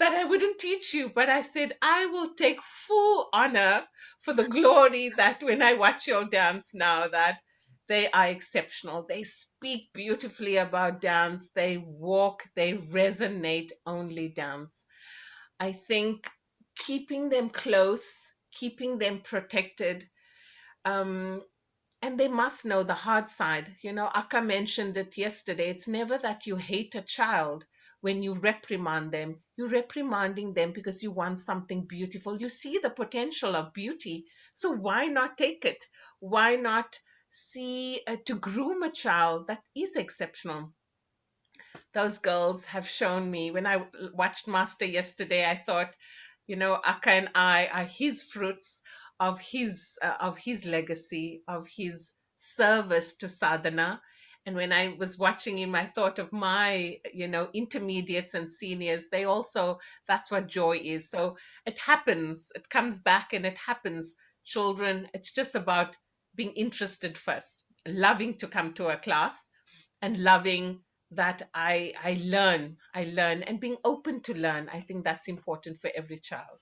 That I wouldn't teach you, but I said, I will take full honor for the glory that when I watch your dance now, that they are exceptional. They speak beautifully about dance. They walk, they resonate only dance. I think keeping them close, keeping them protected, um, and they must know the hard side. Akka mentioned it yesterday. It's never that you hate a child when you reprimand them. You're reprimanding them because you want something beautiful. You see the potential of beauty. So why not take it? Why not see to groom a child that is exceptional? those girls have shown me. When I watched Master yesterday, I thought, Akka and I are his fruits of his legacy, of his service to sadhana. And when I was watching him, I thought of my, intermediates and seniors. They also, that's what joy is. So it happens, it comes back and it happens. Children, it's just about being interested first, loving to come to a class, and loving that I learn and being open to learn. I think that's important for every child.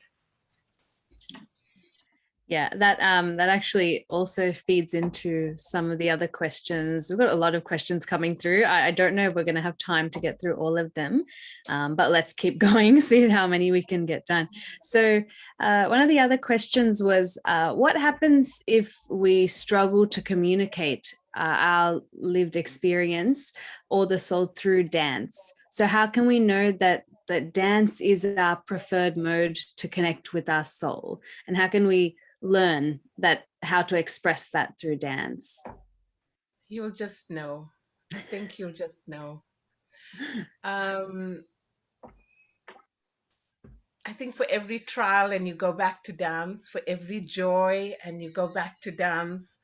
Yeah, that actually also feeds into some of the other questions. We've got a lot of questions coming through. I don't know if we're going to have time to get through all of them, but let's keep going, see how many we can get done. So one of the other questions was, what happens if we struggle to communicate our lived experience or the soul through dance? So how can we know that dance is our preferred mode to connect with our soul? And how can we learn that, how to express that through dance? You'll just know. I think you'll just know. um I think for every trial and you go back to dance, for every joy and you go back to dance,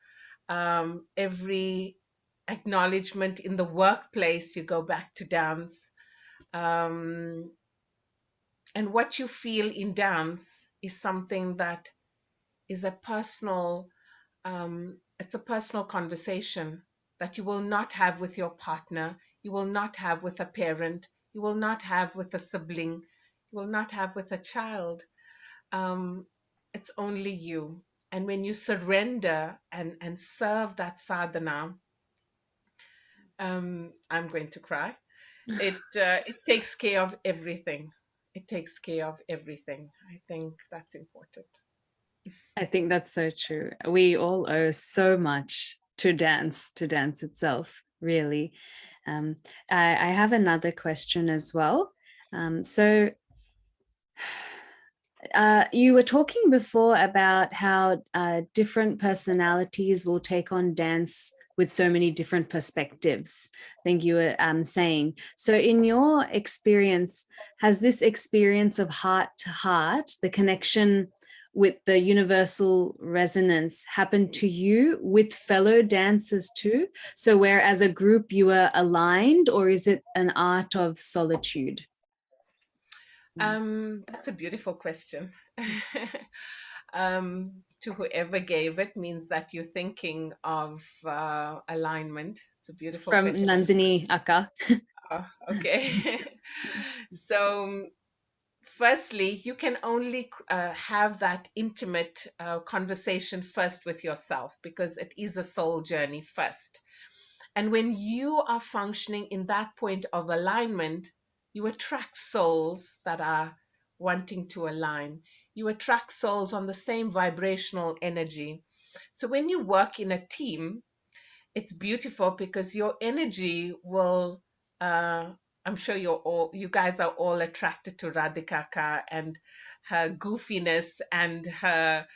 every acknowledgement in the workplace, you go back to dance. um and what you feel in dance is something that is a personal, it's a personal conversation that you will not have with your partner, you will not have with a parent, you will not have with a sibling, you will not have with a child. um, it's only you. And when you surrender and serve that sadhana, I'm going to cry. It takes care of everything. It takes care of everything. I think that's important. I think that's so true. We all owe so much to dance itself, really. Um, I have another question as well. So you were talking before about how different personalities will take on dance with so many different perspectives. I think you were saying. So, in your experience, has this experience of heart to heart, the connection with the universal resonance, happened to you with fellow dancers too? So, where as a group you were aligned, or is it an art of solitude? That's a beautiful question. To whoever gave it means that you're thinking of alignment. It's a It's beautiful from question. Nandini Akka. Oh, okay. So, firstly, you can only have that intimate conversation first with yourself, because it is a soul journey first. And when you are functioning in that point of alignment, you attract souls that are wanting to align. You attract souls on the same vibrational energy. So when you work in a team, it's beautiful because your energy will, uh, I'm sure you guys are all attracted to Radhika and her goofiness and her,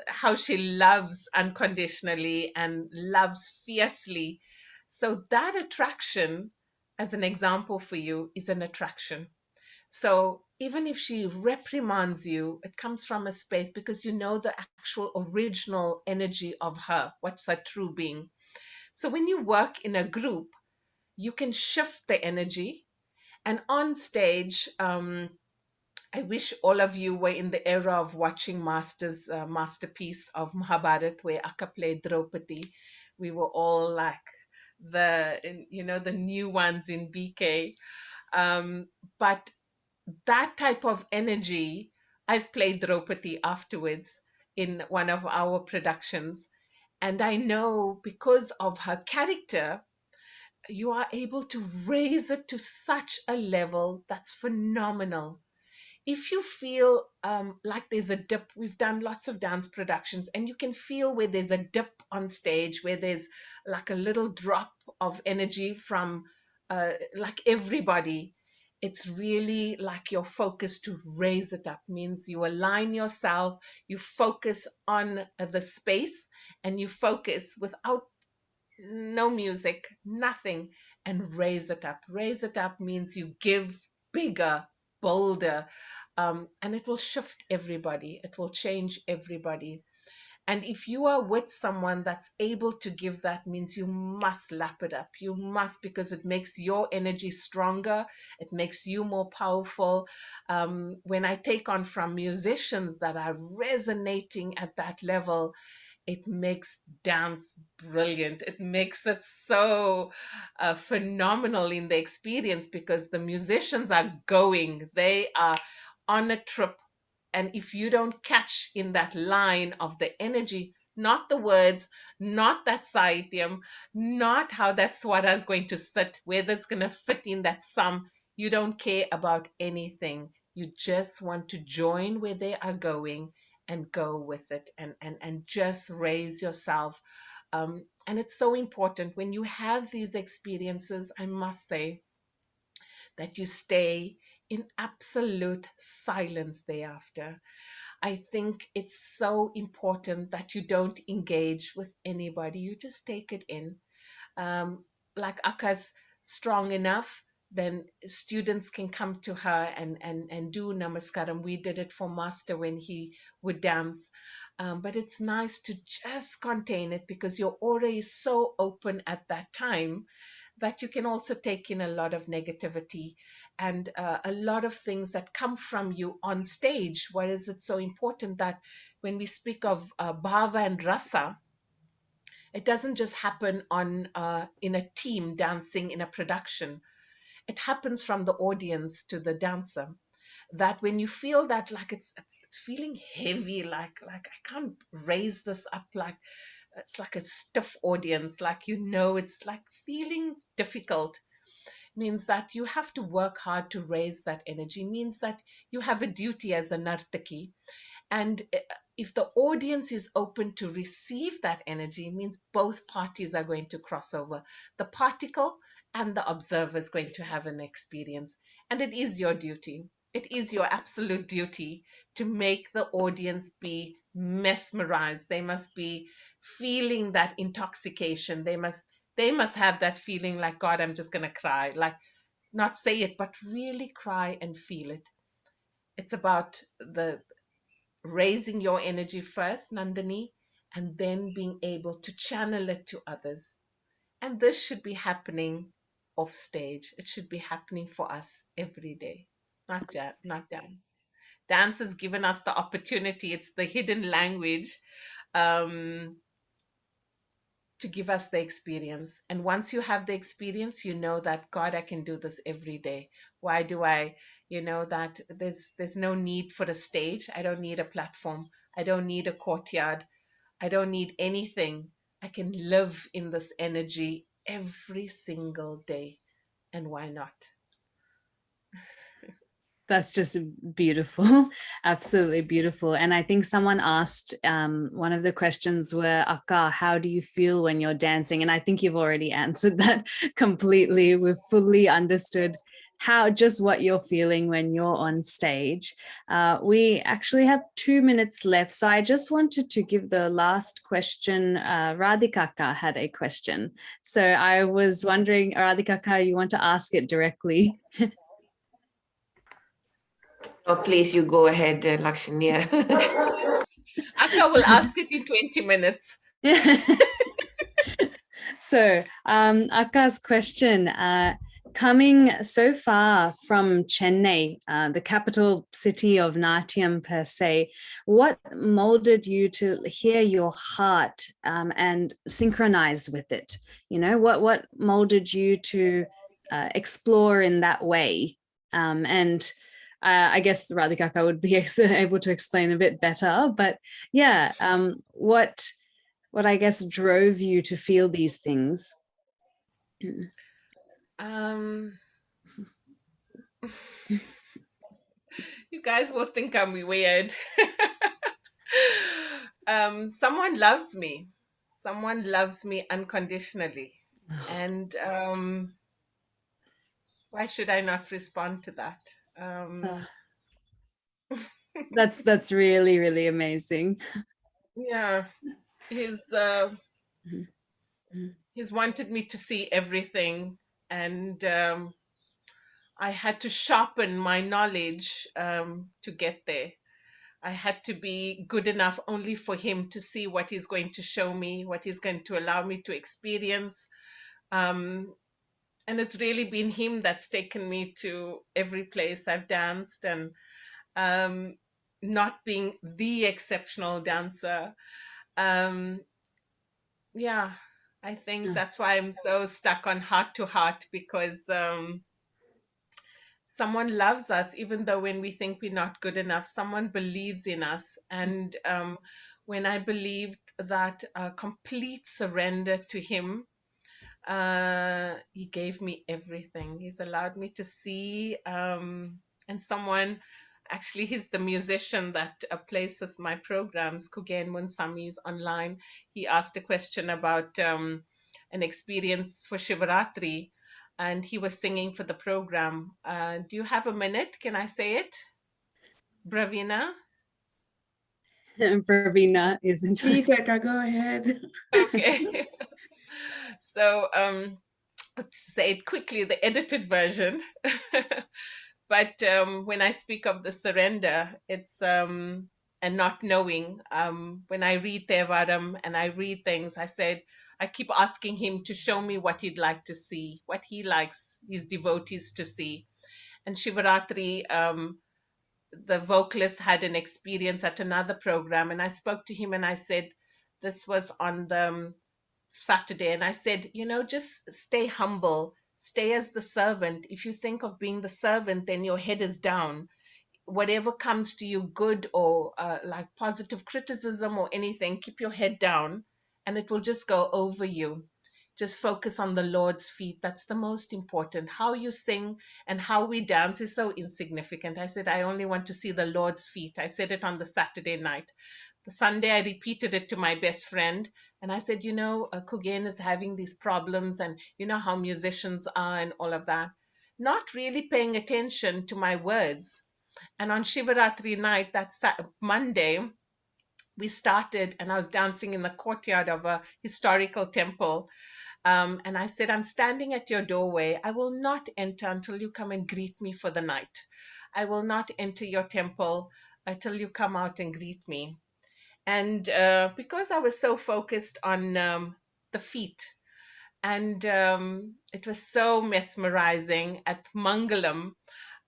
how she loves unconditionally and loves fiercely. So that attraction, as an example for you, is an attraction. So even if she reprimands you, it comes from a space because you know the actual original energy of her, what's her true being. So when you work in a group, you can shift the energy. And on stage, I wish all of you were in the era of watching Master's masterpiece of Mahabharat, where Akka played Draupadi. We were all like the new ones in BK. But that type of energy, I've played Draupadi afterwards in one of our productions. And I know because of her character, you are able to raise it to such a level that's phenomenal. If you feel like there's a dip, we've done lots of dance productions, and you can feel where there's a dip on stage, where there's like a little drop of energy from like everybody. It's really like your focus to raise it up, means you align yourself, you focus on the space, and you focus without no music, nothing, and raise it up. Raise it up means you give bigger, bolder, and it will shift everybody. It will change everybody. And if you are with someone that's able to give that, means you must lap it up. You must, because it makes your energy stronger. It makes you more powerful. When I take on from musicians that are resonating at that level, it makes dance brilliant. It makes it so phenomenal in the experience, because the musicians are going, they are on a trip. And if you don't catch in that line of the energy, not the words, not that sahityam, not how that swara is going to sit, whether it's going to fit in that sum, you don't care about anything. You just want to join where they are going and go with it, and just raise yourself. And it's so important when you have these experiences, I must say, that you stay in absolute silence thereafter. I think it's so important that you don't engage with anybody. You just take it in. Like Aka's strong enough, then students can come to her and do namaskaram. We did it for Master when he would dance. But it's nice to just contain it, because your aura is so open at that time that you can also take in a lot of negativity and a lot of things that come from you on stage. Why is it so important that when we speak of bhava and rasa, it doesn't just happen on in a team dancing in a production. It happens from the audience to the dancer. That when you feel that, like it's feeling heavy, like I can't raise this up, like it's like a stiff audience, like, it's like feeling difficult, means that you have to work hard to raise that energy, means that you have a duty as a nartaki. And if the audience is open to receive that energy, it means both parties are going to cross over. The particle and the observer is going to have an experience. And it is your duty. It is your absolute duty to make the audience be mesmerized. They must be feeling that intoxication. They must have that feeling like, God, I'm just going to cry. Like, not say it, but really cry and feel it. It's about the raising your energy first, Nandini, and then being able to channel it to others. And this should be happening off stage. It should be happening for us every day, not dance. Dance has given us the opportunity. It's the hidden language, um, to give us the experience. And once you have the experience, you know that, God, I can do this every day. Why do I, that there's no need for a stage. I don't need a platform. I don't need a courtyard. I don't need anything. I can live in this energy every single day. And why not? That's just beautiful. Absolutely beautiful. And I think someone asked, one of the questions were, Akka, how do you feel when you're dancing? And I think you've already answered that completely. We've fully understood just what you're feeling when you're on stage. We actually have 2 minutes left. So I just wanted to give the last question. Radhika had a question. So I was wondering, Radhika, you want to ask it directly? Oh, please, you go ahead, Lakshmi. Akka will ask it in 20 minutes. So, Aka's question, coming so far from Chennai, the capital city of Natyam per se, what molded you to hear your heart and synchronize with it? What molded you to explore in that way? And I guess Radhika would be able to explain a bit better, but yeah, what I guess drove you to feel these things? Um, you guys will think I'm weird. Someone loves me. Someone loves me unconditionally. And why should I not respond to that? That's really, really amazing. Yeah, he's wanted me to see everything and I had to sharpen my knowledge to get there. I had to be good enough only for him to see what he's going to show me, what he's going to allow me to experience. Um, and it's really been him that's taken me to every place I've danced, and um, not being the exceptional dancer. Um, yeah, I think that's why I'm so stuck on heart to heart, because someone loves us even though when we think we're not good enough, someone believes in us. And when I believed that complete surrender to him, he gave me everything. He's allowed me to see, and someone, actually, he's the musician that plays with my programs, Kugen Munsami, is online. He asked a question about an experience for Shivaratri, and he was singing for the program. Do you have a minute? Can I say it? Bravina? Pravina is in charge. Please, Eka, go ahead. Okay. So, to say it quickly, the edited version. But when I speak of the surrender, it's and not knowing. When I read Tevaram and I read things, I keep asking him to show me what he'd like to see, what he likes his devotees to see. And Shivaratri, the vocalist had an experience at another program, and I spoke to him and I said, this was on the Saturday, and I said, just stay humble, stay as the servant. If you think of being the servant, then your head is down. Whatever comes to you, good or like positive criticism or anything, keep your head down and it will just go over you. Just focus on the Lord's feet. That's the most important. How you sing and how we dance is so insignificant. I said, I only want to see the Lord's feet. I said it on the Saturday night. The Sunday, I repeated it to my best friend. And I said, Kugen is having these problems, and you know how musicians are and all of that. Not really paying attention to my words. And on Shivaratri night, that's Monday, we started, and I was dancing in the courtyard of a historical temple. And I said, I'm standing at your doorway. I will not enter until you come and greet me for the night. I will not enter your temple until you come out and greet me. And because I was so focused on the feet, and it was so mesmerizing at Mangalam,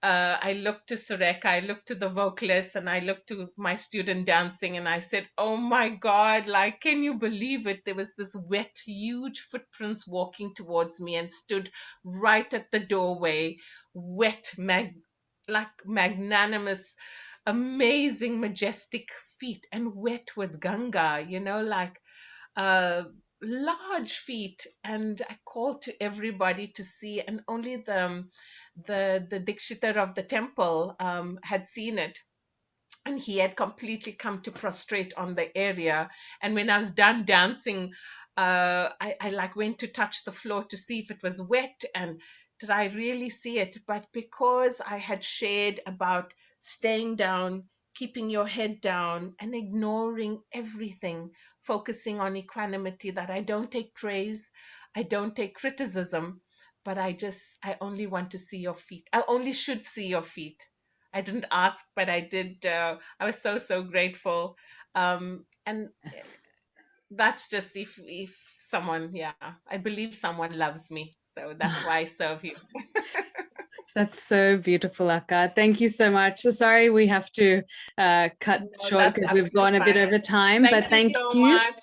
I looked to Sureka, I looked to the vocalist, and I looked to my student dancing, and I said, oh my God, like, can you believe it? There was this wet, huge footprints walking towards me and stood right at the doorway, wet, like magnanimous, amazing, majestic feet, and wet with Ganga, like large feet. And I called to everybody to see, and only the Dikshitar of the temple had seen it, and he had completely come to prostrate on the area. And when I was done dancing, I like went to touch the floor to see if it was wet and did I really see it. But because I had shared about staying down, keeping your head down, and ignoring everything, focusing on equanimity, that I don't take praise, I don't take criticism, but I only want to see your feet. I only should see your feet. I didn't ask, but I did. I was so grateful. And that's just if someone, yeah, I believe someone loves me. So that's why I serve you. That's so beautiful, Akka. Thank you so much. So sorry we have to cut No, short that's because we've absolutely gone a bit fine. over time, but thank So you. much.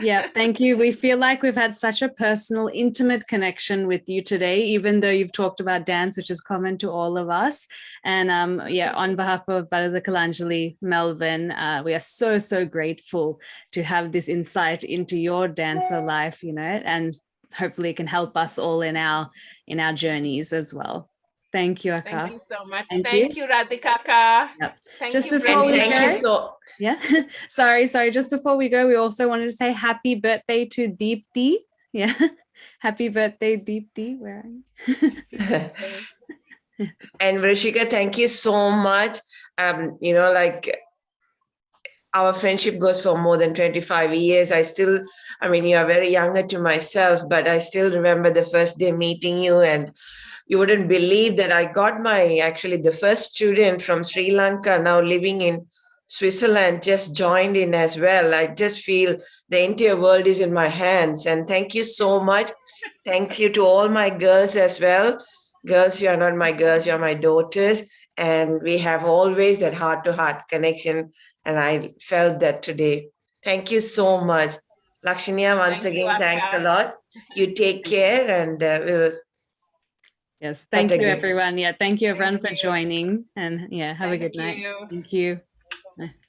Yeah, thank you. We feel like we've had such a personal, intimate connection with you today, even though you've talked about dance, which is common to all of us. And yeah, on behalf of Bharata Kalanjali Melbourne, we are so grateful to have this insight into your dancer life, and hopefully it can help us all in our journeys as well. Thank you, Akka. Thank you so much. Thank Thank you, Radhika. Yep. Thank Just you, before we Thank go, you so. yeah, sorry. Just before we go, we also wanted to say happy birthday to Deepthi. Yeah, happy birthday, Deepthi. Where are you? And Verushka, thank you so much. Like our friendship goes for more than 25 years. You are very younger to myself, but I still remember the first day meeting you, and you wouldn't believe that I got the first student from Sri Lanka, now living in Switzerland, just joined in as well. I just feel the entire world is in my hands. And thank you so much. Thank you to all my girls as well. Girls, you are not my girls, you are my daughters. And we have always that heart to heart connection. And I felt that today. Thank you so much. Lakshmiya, once Thank you, again, thanks a Akka. lot. You take care, and we'll Yes. chat Thank you, again. everyone. Yeah. Thank you, Thank everyone, for you. joining. And yeah, have a Thank good night. you. Thank you.